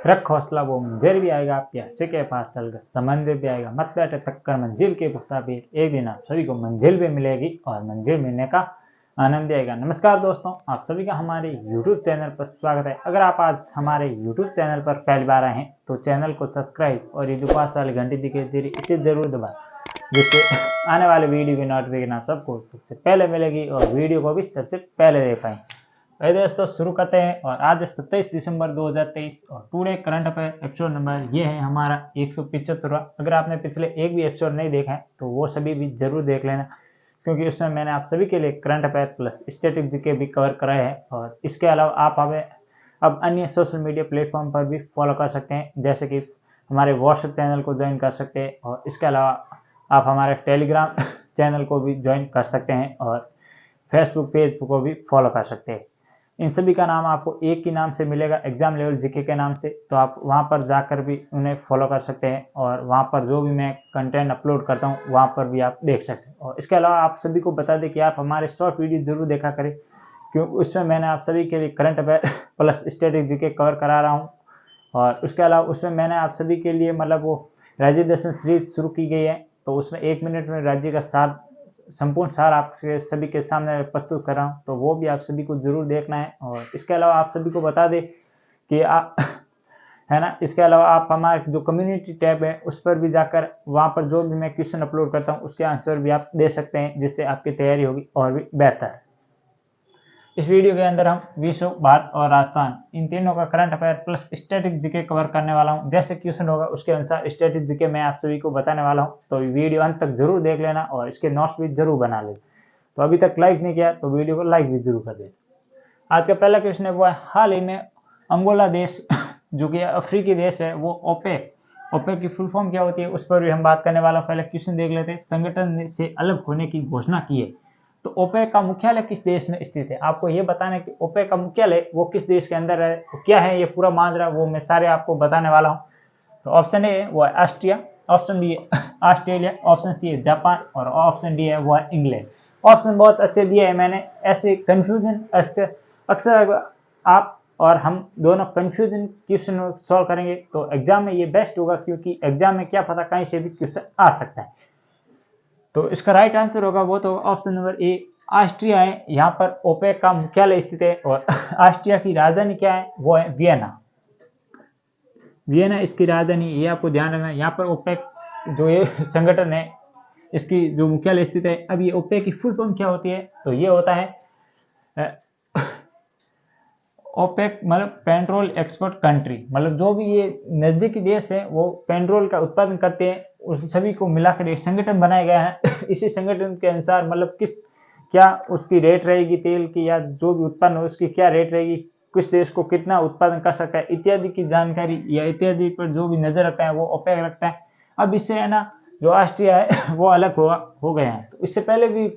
रख हौसला वो मंजर भी आएगा, आपके हस्से के पास चलकर समंदर भी आएगा, मत बैठे तक्कर मंजिल के मुसाफिर, एक दिन आप सभी को मंजिल भी मिलेगी और मंजिल मिलने का आनंद आएगा। नमस्कार दोस्तों, आप सभी का हमारे YouTube चैनल पर स्वागत है। अगर आप आज हमारे YouTube चैनल पर पहली बार आए हैं तो चैनल को सब्सक्राइब और ये जो पास वाली घंटी दिखाई दे रही इसे जरूर दबाएं, जिससे आने वाले वीडियो की नोटिफिकेशन आप सबको सबसे पहले मिलेगी और वीडियो को भी सबसे पहले देख पाएं। दोस्तों शुरू करते हैं। और आज 27 दिसंबर 2023 और today current affair episode number ये है हमारा 175। अगर आपने पिछले एक भी एपिसोड नहीं देखा है तो वो सभी भी जरूर देख लेना, क्योंकि उसमें मैंने आप सभी के लिए current affair plus static GK भी कवर कराए हैं। और इसके अलावा आप हमें अब अन्य सोशल मीडिया प्लेटफॉर्म पर भी फॉलो कर सकते हैं, जैसे कि हमारे व्हाट्सएप चैनल को ज्वाइन कर सकते हैं और इसके अलावा आप हमारे टेलीग्राम चैनल को भी ज्वाइन कर सकते हैं और फेसबुक पेज को भी फॉलो कर सकते हैं। इन सभी का नाम आपको एक ही नाम से मिलेगा, एग्जाम लेवल जीके के नाम से, तो आप वहां पर जाकर भी उन्हें फॉलो कर सकते हैं और वहां पर जो भी मैं कंटेंट अपलोड करता हूं वहां पर भी आप देख सकते हैं। और इसके अलावा आप सभी को बता दें कि आप हमारे शॉर्ट वीडियो जरूर देखा करें, क्योंकि उसमें मैंने आप सभी के लिए current affair plus static GK cover करा रहा हूँ। और उसके अलावा उसमें मैंने आप सभी के लिए मतलब वो राज्य दर्शन सीरीज शुरू की गई है, तो उसमें 1 मिनट में राज्य का सार संपूर्ण सार आपके सभी के सामने प्रस्तुत कर रहा हूँ, तो वो भी आप सभी को जरूर देखना है। और इसके अलावा आप सभी को बता दें कि आप है ना, इसके अलावा आप हमारे जो कम्युनिटी टैब है उस पर भी जाकर वहाँ पर जो भी मैं क्वेश्चन अपलोड करता हूँ उसके आंसर भी आप दे सकते हैं, जिससे आपकी तैयारी होगी और भी बेहतर। इस वीडियो के अंदर हम विश्व, भारत और राजस्थान इन तीनों का current affair plus static GK cover करने वाला हूं। जैसे क्वेश्चन होगा उसके अनुसार स्टैटिक जीके मैं आप सभी को बताने वाला हूं, तो वीडियो अंत तक जरूर देख लेना और इसके नोट्स भी जरूर बना लेना। तो अभी तक लाइक नहीं किया तो वीडियो को लाइक भी जरूर कर देना। आज का पहला क्वेश्चन है वो है, हाल ही में अंगोला देश जो कि अफ्रीकी देश है वो ओपेक की फुल फॉर्म क्या होती है उस पर भी हम बात करने वाला। पहले क्वेश्चन देख लेते हैं। संगठन से अलग होने की घोषणा की है, तो ओपेक का मुख्यालय किस देश में स्थित है? आपको ये बताना है कि ओपेक का मुख्यालय वो किस देश के अंदर है, तो क्या है ये पूरा माजरा, वो मैं सारे आपको बताने वाला हूँ। तो ऑप्शन ए वो है ऑस्ट्रिया, ऑप्शन बी है ऑस्ट्रेलिया, ऑप्शन सी है जापान और ऑप्शन डी है वो है इंग्लैंड। ऑप्शन बहुत अच्छे दिए है मैंने, ऐसे कंफ्यूजन अक्सर आप और हम दोनों कंफ्यूजन क्वेश्चन सॉल्व करेंगे तो एग्जाम में ये बेस्ट होगा, क्योंकि एग्जाम में क्या पता कहीं से भी क्वेश्चन आ सकता है। तो इसका राइट आंसर होगा वो तो ऑप्शन नंबर ए ऑस्ट्रिया है। यहाँ पर ओपेक का मुख्यालय स्थित है और ऑस्ट्रिया की राजधानी क्या है वो है वियना। वियना इसकी राजधानी, ये आपको ध्यान रखना है। यहाँ पर ओपेक जो ये संगठन है इसकी जो मुख्यालय स्थित है। अब ये ओपेक की फुल फॉर्म क्या होती है, तो ये होता है ओपेक मतलब पेट्रोल एक्सपोर्ट कंट्री, मतलब जो भी ये नजदीकी देश है वो पेट्रोल का उत्पादन करते हैं उस सभी को मिलाकर एक संगठन बनाया गया है। इसी संगठन के अनुसार मतलब क्या उसकी रेट रहेगी तेल की, या जो भी उत्पन्न हो उसकी क्या रेट रहेगी, किस देश को कितना उत्पादन कर सकता है इत्यादि की जानकारी या इत्यादि पर जो भी नजर रखता है वो ओपेक रखता है। अब इससे है ना जो ऑस्ट्रिया है वो अलग हो गए हैं। तो इससे पहले भी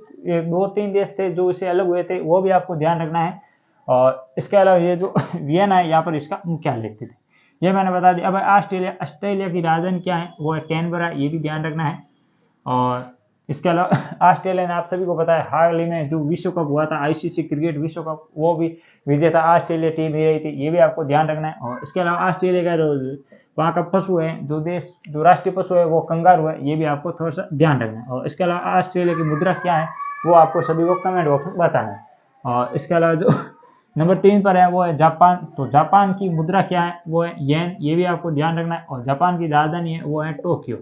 2-3 देश थे जो इससे अलग हुए थे, वो भी आपको ध्यान रखना है। और इसके अलावा ये जो वियना है यहाँ पर इसका मुख्यालय स्थित है, ये मैंने बता दिया। अब ऑस्ट्रेलिया की राजधानी क्या है वो है कैनबरा, ये भी ध्यान रखना है। और इसके अलावा ऑस्ट्रेलिया ने आप सभी को पता है हाल ही में जो विश्व कप हुआ था आईसीसी क्रिकेट विश्व कप, वो भी विजेता ऑस्ट्रेलिया टीम ही रही थी, ये भी आपको ध्यान रखना है। और इसके अलावा ऑस्ट्रेलिया का जो वहाँ का पशु है जो राष्ट्रीय पशु है वो कंगारू है, ये भी आपको थोड़ा सा ध्यान रखना है। और इसके अलावा ऑस्ट्रेलिया की मुद्रा क्या है वो आपको सभी को कमेंट बॉक्स में बताना है। और इसके अलावा जो नंबर 3 पर है वो है जापान, तो जापान की मुद्रा क्या है वो है येन, ये भी आपको ध्यान रखना है। और जापान की राजधानी है वो है टोक्यो।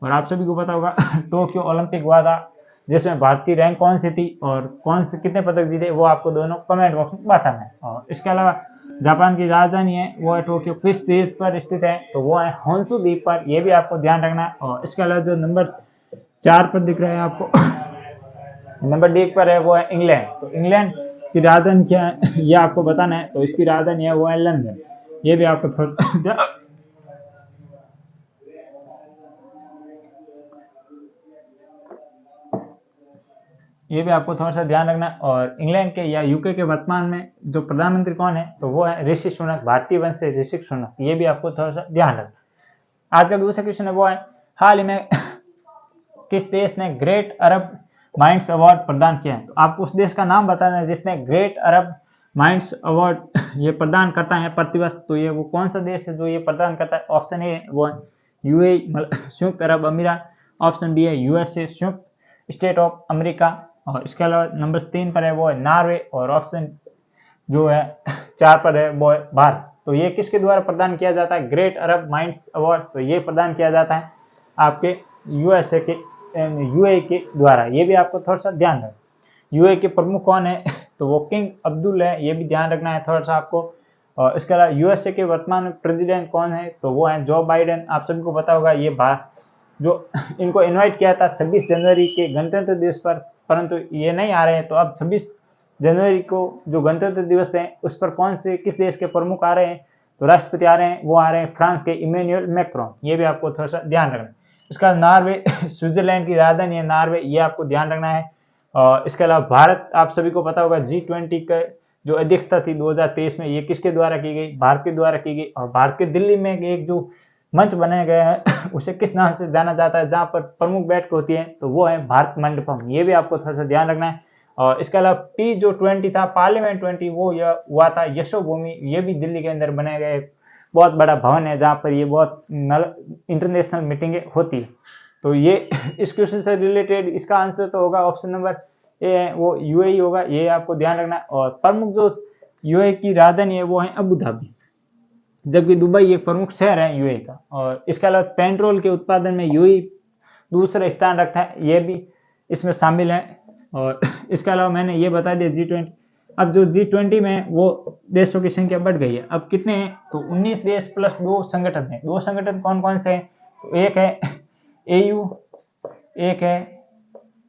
और आप सभी को पता होगा टोक्यो ओलंपिक हुआ था जिसमें भारत की रैंक कौन सी थी और कौन से कितने पदक जीते, वो आपको दोनों कमेंट बॉक्स में बताना है। और इसके अलावा जापान की राजधानी है वो है टोक्यो, किस द्वीप पर स्थित है तो वो है होन्शु द्वीप पर, ये भी आपको ध्यान रखना है। और इसके अलावा जो नंबर 4 पर दिख रहा है आपको नंबर डी पर है वो है इंग्लैंड, तो इंग्लैंड की राजधानी क्या है ये आपको बताना है, तो इसकी राजधानी है वो है लंदन, ये भी आपको थोड़ा सा ध्यान रखना है। और इंग्लैंड के या यूके के वर्तमान में जो प्रधानमंत्री कौन है तो वो है ऋषि सुनक, भारतीय वंश से ऋषि सुनक, ये भी आपको थोड़ा सा ध्यान रखना। आज का दूसरा क्वेश्चन है वो है, हाल ही में किस देश ने ग्रेट अरब माइंड्स अवार्ड प्रदान किया है, तो आपको उस देश का नाम बताना है जिसने ग्रेट अरब माइंड्स अवार्ड ये प्रदान करता है प्रतिवर्ष। तो ये वो कौन सा देश है जो ये प्रदान करता है? ऑप्शन ए वो यूएई संयुक्त अरब अमीरात, ऑप्शन बी है यूएसए संयुक्त स्टेट ऑफ अमेरिका, और इसके अलावा नंबर 3 पर है वो है नॉर्वे, और ऑप्शन जो है 4 पर है वो है भारत। तो ये किसके द्वारा प्रदान किया जाता है? ग्रेट अरब माइंड्स अवार्ड। तो ये प्रदान किया जाता है आपके यूएसए के यूएई के द्वारा। ये भी आपको थोड़ा सा ध्यान रखना। यूएई के प्रमुख कौन है? तो वो किंग अब्दुल है, ये भी ध्यान रखना है थोड़ा सा आपको। और इसके अलावा यूएसए के वर्तमान प्रेसिडेंट कौन है? तो वो है जो बाइडेन। आप सभी को पता होगा ये जो इनको इनवाइट किया था 26 जनवरी के गणतंत्र दिवस पर, परंतु ये नहीं आ रहे हैं। तो अब 26 जनवरी को जो गणतंत्र दिवस है उस पर कौन से किस देश के प्रमुख आ रहे हैं? तो राष्ट्रपति आ रहे हैं, वो आ रहे हैं फ्रांस के इमैनुअल मैक्रोन। ये भी आपको थोड़ा सा ध्यान रखना है। इसका नॉर्वे स्विट्जरलैंड की राजधानी है नॉर्वे, ये आपको ध्यान रखना है। और इसके अलावा भारत, आप सभी को पता होगा G20 का जो अध्यक्षता थी 2023 में, ये किसके द्वारा की गई? भारत के द्वारा की गई। और भारत के दिल्ली में एक जो मंच बनाया गया है उसे किस नाम से जाना जाता है, जहां पर प्रमुख बैठक होती है? तो वो है भारत मंडपम। ये भी आपको थोड़ा सा ध्यान रखना है। और इसके अलावा P जो 20 था, पार्लियामेंट 20, वो हुआ था यशोभूमि। ये भी दिल्ली के अंदर बनाया गया एक बहुत बड़ा भवन है, जहाँ पर ये बहुत इंटरनेशनल मीटिंगें होती है। तो ये इस क्वेश्चन से रिलेटेड इसका आंसर तो होगा ऑप्शन नंबर ए है, वो यूएई होगा। ये आपको ध्यान रखना है। और प्रमुख जो यूएई की राजधानी है वो है अबू धाबी, जबकि दुबई एक प्रमुख शहर है यूएई का। और इसके अलावा पेट्रोल के उत्पादन में यूएई दूसरा स्थान रखता है, ये भी इसमें शामिल है। और इसके अलावा मैंने ये बता दिया G20। अब जो G20 में वो देशों की संख्या बढ़ गई है, अब कितने हैं? तो 19 देश प्लस 2 संगठन हैं। 2 संगठन कौन कौन से हैं? तो एक है AU, एक है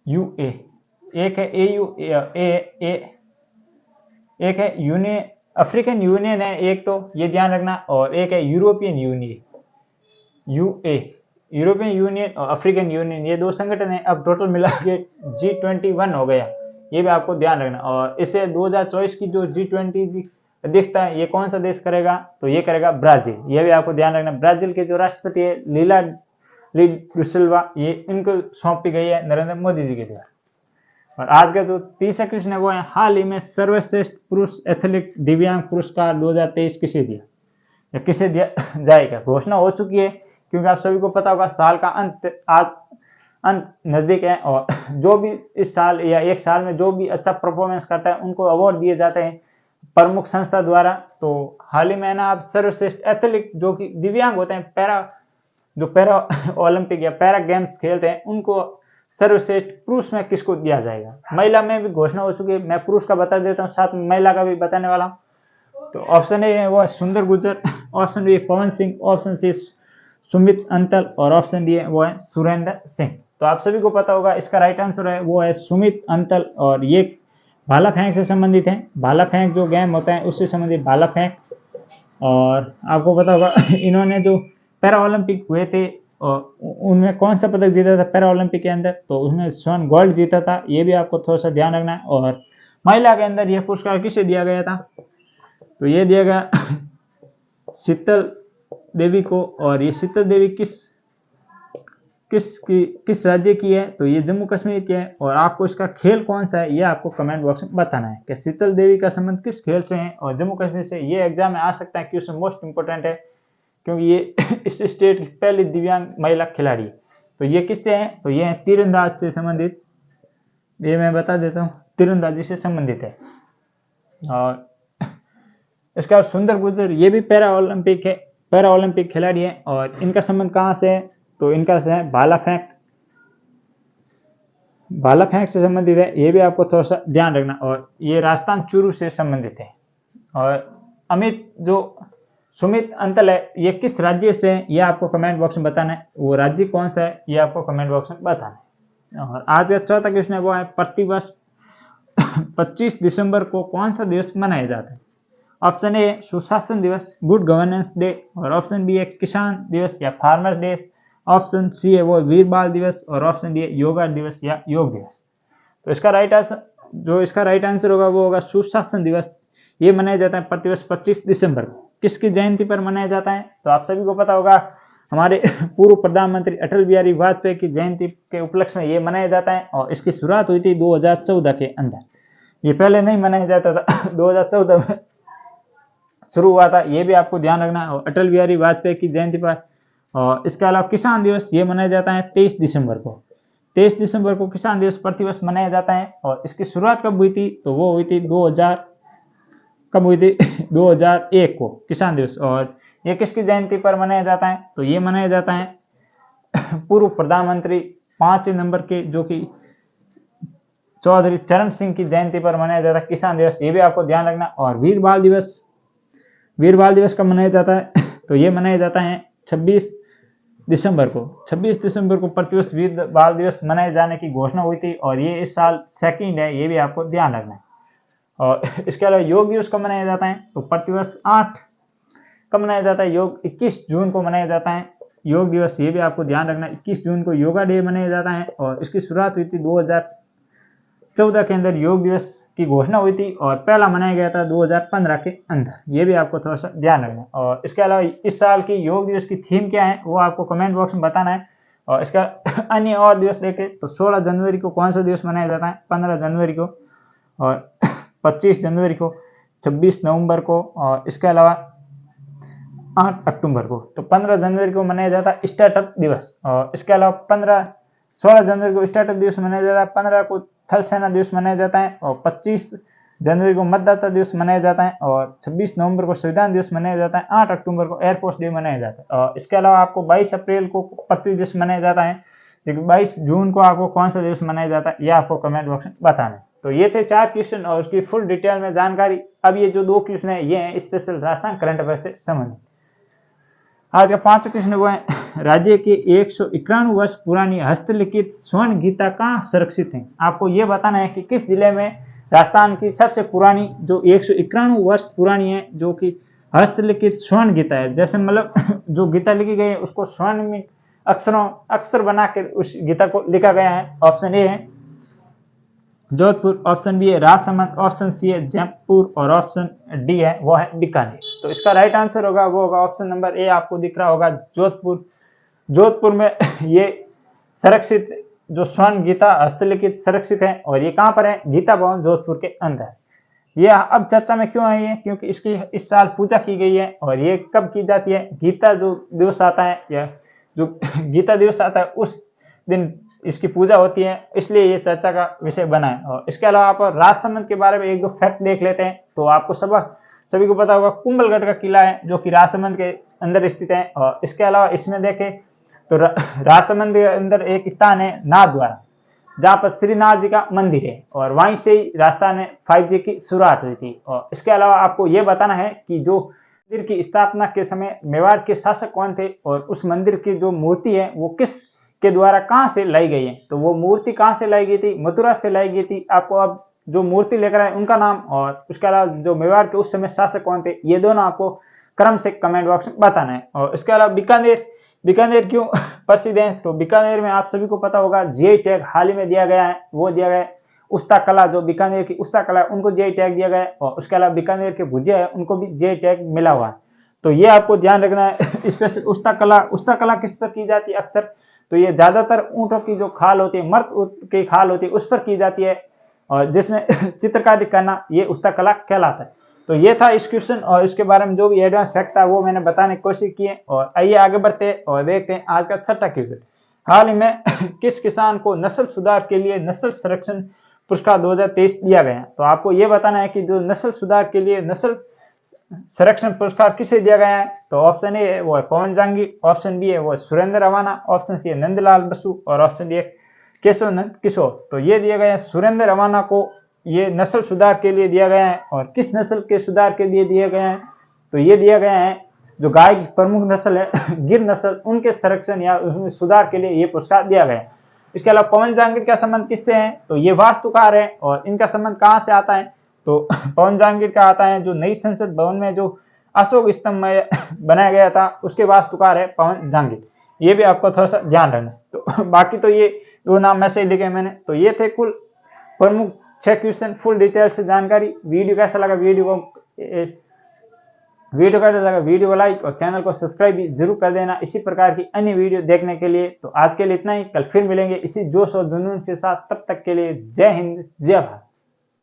UA, एक है AU एक है यूनियन, अफ्रीकन यूनियन है एक, तो ये ध्यान रखना। और एक है European union, UA, European union और अफ्रीकन यूनियन, ये 2 संगठन है। अब टोटल मिला के G21 हो गया, ये भी आपको ध्यान रखना। और इसे 2024 की जो G20 की अध्यक्षता है ये कौन सा देश करेगा? तो ये करेगा ब्राजील। ये भी आपको ध्यान रखना। ब्राजील के जो राष्ट्रपति है लीला डी सिल्वा, ये इनको सौंपी गई है नरेंद्र मोदी जी के द्वारा। और आज का जो तीसरा क्वेश्चन है वो है, हाल ही में सर्वश्रेष्ठ पुरुष एथलीट दिव्यांग पुरस्कार 2023 किसे दिया या किसे दिया जाएगा? घोषणा हो चुकी है, क्योंकि आप सभी को पता होगा साल का अंत नजदीक है। और जो भी इस साल या एक साल में जो भी अच्छा परफॉर्मेंस करता है उनको अवार्ड दिए जाते हैं प्रमुख संस्था द्वारा। तो हाल ही में ना आप सर्वश्रेष्ठ एथलीट जो कि दिव्यांग होते हैं, पैरा ओलंपिक या पैरा गेम्स खेलते हैं, उनको सर्वश्रेष्ठ पुरुष में किसको दिया जाएगा? महिला में भी घोषणा हो चुकी है, मैं पुरुष का बता देता हूँ, साथ में महिला का भी बताने वाला हूँ। तो ऑप्शन ए है वो सुंदर Gurjar, option B Pawan Singh, option C Sumit Antil, और ऑप्शन डी है वो है सुरेंद्र सिंह। तो आप सभी को पता होगा इसका राइट आंसर है वो है सुमित अंतल। और ये भाला फेंक से संबंधित है, भाला फेंक जो गेम होता है उससे संबंधित भाला फेंक। और आपको पता होगा इन्होंने जो पैरा ओलंपिक हुए थे और उनमें कौन सा पदक जीता था पैरा ओलंपिक के अंदर? तो उसमें स्वर्ण गोल्ड जीता था। ये भी आपको थोड़ा सा ध्यान रखना है। और महिला के अंदर यह पुरस्कार किसे दिया गया था? तो ये दिया गया शीतल देवी को। और ये शीतल देवी किस राज्य की है? तो ये जम्मू कश्मीर की है। और आपको इसका खेल कौन सा है ये आपको कमेंट बॉक्स में बताना है कि शीतल देवी का संबंध किस खेल से है और जम्मू कश्मीर से। ये एग्जाम में आ सकता है, क्वेश्चन मोस्ट इंपोर्टेंट है, क्योंकि ये इस स्टेट की पहली दिव्यांग महिला खिलाड़ी है। तो ये किससे है? तो ये है तीरंदाज से संबंधित। ये मैं बता देता हूँ, तीरंदाजी से संबंधित है। और इसका सुंदर गुर्जर, ये भी पैरा ओलंपिक खिलाड़ी है। और इनका संबंध कहाँ से है? तो इनका से है भाला फेंक से संबंधित है। ये भी आपको थोड़ा सा ध्यान रखना। और ये राजस्थान चूरू से संबंधित है। और सुमित अंतल है, ये किस राज्य से है ये आपको कमेंट बॉक्स में बताना है। वो राज्य कौन सा है ये आपको कमेंट बॉक्स में बताना है। और आज का चौथा क्वेश्चन है वो है, प्रतिवर्ष 25 दिसंबर को कौन सा दिवस मनाया जाता है? ऑप्शन ए सुशासन दिवस, गुड गवर्नेंस डे, और ऑप्शन बी है किसान दिवस या फार्मर डे, ऑप्शन सी है वो वीर बाल दिवस, और ऑप्शन डी है योगा दिवस या योग दिवस। तो इसका राइट आंसर होगा वो होगा सुशासन दिवस। ये मनाया जाता है प्रतिवर्ष 25 दिसंबर को। किसकी जयंती पर मनाया जाता है? तो आप सभी को पता होगा हमारे पूर्व प्रधानमंत्री अटल बिहारी वाजपेयी की जयंती के उपलक्ष्य में ये मनाया जाता है। और इसकी शुरुआत हुई थी 2014 के अंदर। ये पहले नहीं मनाया जाता था 2014 में शुरू हुआ था, ये भी आपको ध्यान रखना है। और अटल बिहारी वाजपेयी की जयंती पर, और इसके अलावा किसान दिवस ये मनाया जाता है 23 दिसंबर को। 23 दिसंबर को किसान दिवस प्रतिवर्ष मनाया जाता है। और इसकी शुरुआत कब हुई थी, तो वो हुई थी 2001 को किसान दिवस। और ये किसकी जयंती पर मनाया जाता है, तो ये मनाया जाता है पूर्व प्रधानमंत्री 5 नंबर के जो कि चौधरी चरण सिंह की जयंती पर मनाया जाता है किसान दिवस, ये भी आपको ध्यान रखना। और वीर बाल दिवस कब मनाया जाता है तो ये मनाया जाता है 26 दिसंबर को। 26 दिसंबर को प्रतिवर्ष वीर बाल दिवस मनाए जाने की घोषणा हुई थी, और ये इस साल सेकंड है, ये भी आपको ध्यान रखना है। और इसके अलावा योग दिवस कब मनाया जाता है, तो प्रतिवर्ष 8 कब मनाया जाता है, योग 21 जून को मनाया जाता है योग दिवस, ये भी आपको ध्यान रखना। 21 जून को योगा डे मनाया जाता है, और इसकी शुरुआत हुई थी 2014 के अंदर योग दिवस की घोषणा हुई थी, और पहला मनाया गया था 2015 के अंदर, ये भी आपको थोड़ा सा ध्यान रखना है। और इसके अलावा इस साल की योग दिवस की थीम क्या है वो आपको कमेंट बॉक्स में बताना है। और इसका अन्य और दिवस देखें तो 16 जनवरी को कौन सा दिवस मनाया जाता है, 15 जनवरी को, और 25 जनवरी को, 26 नवंबर को, और इसके अलावा 8 अक्टूबर को। तो 15 जनवरी को मनाया जाता है स्टार्टअप दिवस, और इसके अलावा 16 जनवरी को स्टार्टअप दिवस मनाया जाता है, 15 को थल सेना दिवस मनाया जाता है, और 25 जनवरी को मतदाता दिवस मनाया जाता है, और 26 नवंबर को संविधान दिवस मनाया जाता है, 8 अक्टूबर को एयरफोर्स डे मनाया जाता है। और इसके अलावा आपको 22 अप्रैल को पृथ्वी दिवस मनाया जाता है, लेकिन 22 जून को आपको कौन सा दिवस मनाया जाता है ये आपको कमेंट बॉक्स में बताना है। तो ये थे 4 क्वेश्चन और उसकी फुल डिटेल में जानकारी। अब ये जो 2 क्वेश्चन है ये हैं स्पेशल राजस्थान करंट अफेयर से संबंधित। आज का 5वां क्वेश्चन वो है, राज्य के 191 वर्ष पुरानी हस्तलिखित स्वर्ण गीता कहाँ सुरक्षित है। आपको ये बताना है कि किस जिले में राजस्थान की सबसे पुरानी जो 191 वर्ष पुरानी है जो कि हस्तलिखित स्वर्ण गीता है, जैसे मतलब जो गीता लिखी गई है उसको स्वर्ण में अक्षर बना के उस गीता को लिखा गया है। ऑप्शन ए है जोधपुर, ऑप्शन बी है राजसमंद, ऑप्शन सी है जयपुर, और ऑप्शन डी है वो है बीकानेर। तो इसका राइट आंसर होगा वो होगा ऑप्शन नंबर ए, आपको दिख रहा होगा जोधपुर। जोधपुर में ये सुरक्षित जो स्वर्ण गीता हस्तलिखित सुरक्षित है, और ये कहाँ पर है, गीता भवन जोधपुर के अंदर। ये अब चर्चा में क्यों आई है, क्योंकि इसकी इस साल पूजा की गई है। और ये कब की जाती है, गीता जो दिवस आता है या जो गीता दिवस आता है उस दिन इसकी पूजा होती है, इसलिए ये चर्चा का विषय बना है। और इसके अलावा आप राजसमंद के बारे में 1-2 फैक्ट देख लेते हैं। तो आपको सभी को पता होगा कुंभलगढ़ का किला है जो कि राजसमंद के अंदर स्थित है। और इसके अलावा इसमें देखें तो राजसमंद के अंदर एक स्थान है नाथद्वारा, जहाँ पर श्रीनाथ जी का मंदिर है, और वहीं से ही राजस्थान में 5G की शुरुआत हुई थी। और इसके अलावा आपको ये बताना है कि जो मंदिर की स्थापना के समय मेवाड़ के शासक कौन थे, और उस मंदिर की जो मूर्ति है वो किस के द्वारा कहाँ से लाई गई है। तो वो मूर्ति कहाँ से लाई गई थी, मथुरा से लाई गई थी। आपको अब जो मूर्ति लेकर आए उनका नाम और उसके अलावा जो मेवाड़ के उस समय शासक कौन थे, ये दोनों आपको क्रम से कमेंट बॉक्स में बताना है। और इसके अलावा बीकानेर क्यों प्रसिद्ध है, तो बीकानेर में आप सभी को पता होगा जीआई टैग हाल ही में दिया गया है, वो दिया गया है उस्ता कला, जो बीकानेर की उस्ता कला है उनको जीआई टैग दिया गया है। और उसके अलावा बीकानेर के भुजिया है उनको भी जीआई टैग मिला हुआ है। तो ये आपको ध्यान रखना है। स्पेशल उस्ता कला किस पर की जाती है अक्सर, तो ये ज्यादातर ऊंटों की जो खाल होती है, मर्द की खाल होती है, उस पर की जाती है, और जिसमें चित्रकारी करना ये उस्ता कला कहलाता है। तो ये था इस क्वेश्चन, और इसके बारे में जो भी एडवांस फैक्ट था वो मैंने बताने की कोशिश की है। और आइए आगे बढ़ते और देखते हैं आज का 6वां क्वेश्चन। हाल ही में किस किसान को नस्ल सुधार के लिए नस्ल संरक्षण पुरस्कार 2023 दिया गया। तो आपको ये बताना है कि जो नस्ल सुधार के लिए नस्ल संरक्षण पुरस्कार किसे दिया गया है। तो ऑप्शन ए है वो है पवन जहांगीर, ऑप्शन बी है वो सुरेंद्र रवाना, ऑप्शन सी है नंदलाल बसु, और ऑप्शन डी है केशव नंद किशोर। तो ये दिया गया है सुरेंद्र रवाना को, ये नस्ल सुधार के लिए दिया गया है। और किस नस्ल के सुधार के लिए दिया गया है, तो ये दिया गया है जो गाय की प्रमुख नस्ल है गिर नस्ल, उनके संरक्षण या उसमें सुधार के लिए ये पुरस्कार दिया गया है। इसके अलावा पवन जहांगीर का संबंध किससे है, तो ये वास्तुकार है, और इनका संबंध कहाँ से आता है, तो पवन जहांगीर का आता है जो नई संसद भवन में जो अशोक स्तंभ में बनाया गया था उसके वास्तुकार है पवन जहांगीर। ये भी आपको थोड़ा सा ध्यान रखना। तो बाकी तो ये 2 नाम में से ही लिखे मैंने। तो ये थे कुल प्रमुख 6 क्वेश्चन, फुल डिटेल से जानकारी। वीडियो कैसा लगा, वीडियो को लाइक और चैनल को सब्सक्राइब भी जरूर कर देना इसी प्रकार की अन्य वीडियो देखने के लिए। तो आज के लिए इतना ही, कल फिर मिलेंगे इसी जोश और जुनून के साथ। तब तक के लिए जय हिंद, जय भारत।